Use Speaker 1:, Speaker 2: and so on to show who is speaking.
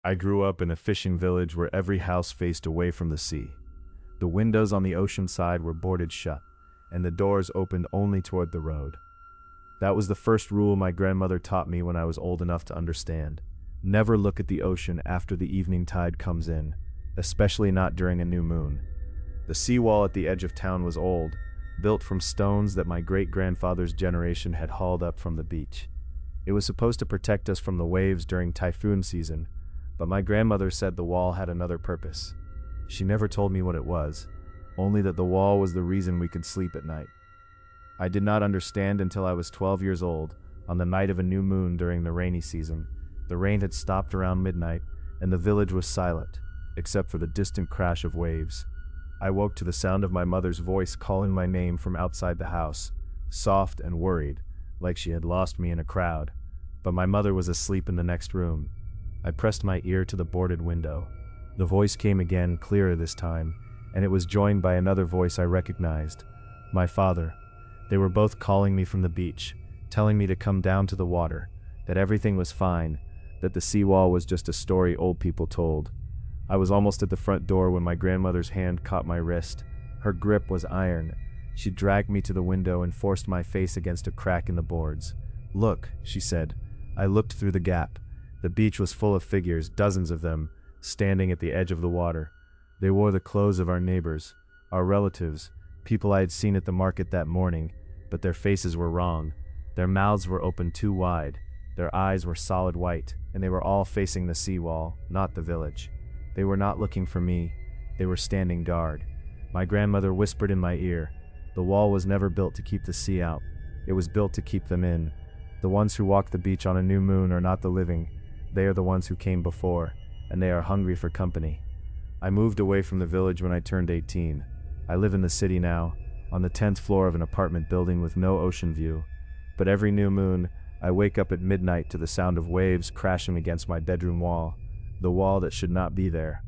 Speaker 1: I grew up in a fishing village where every house faced away from the sea. The windows on the ocean side were boarded shut, and the doors opened only toward the road. That was the first rule my grandmother taught me when I was old enough to understand. Never look at the ocean after the evening tide comes in, especially not during a new moon. The seawall at the edge of town was old, built from stones that my great-grandfather's generation had hauled up from the beach. It was supposed to protect us from the waves during typhoon season, but my grandmother said the wall had another purpose. She never told me what it was, only that the wall was the reason we could sleep at night. I did not understand until I was 12 years old, on the night of a new moon during the rainy season. The rain had stopped around midnight, and the village was silent, except for the distant crash of waves. I woke to the sound of my mother's voice calling my name from outside the house, soft and worried, like she had lost me in a crowd. But my mother was asleep in the next room. I pressed my ear to the boarded window. The voice came again, clearer this time, and it was joined by another voice I recognized. My father. They were both calling me from the beach, telling me to come down to the water, that everything was fine, that the seawall was just a story old people told. I was almost at the front door when my grandmother's hand caught my wrist. Her grip was iron. She dragged me to the window and forced my face against a crack in the boards. "Look," she said. I looked through the gap. The beach was full of figures, dozens of them, standing at the edge of the water. They wore the clothes of our neighbors, our relatives, people I had seen at the market that morning, but their faces were wrong. Their mouths were open too wide. Their eyes were solid white, and they were all facing the seawall, not the village. They were not looking for me. They were standing guard. My grandmother whispered in my ear, "The wall was never built to keep the sea out. It was built to keep them in. The ones who walk the beach on a new moon are not the living. They are the ones who came before, and they are hungry for company." I moved away from the village when I turned 18. I live in the city now, on the 10th floor of an apartment building with no ocean view. But every new moon, I wake up at midnight to the sound of waves crashing against my bedroom wall, the wall that should not be there.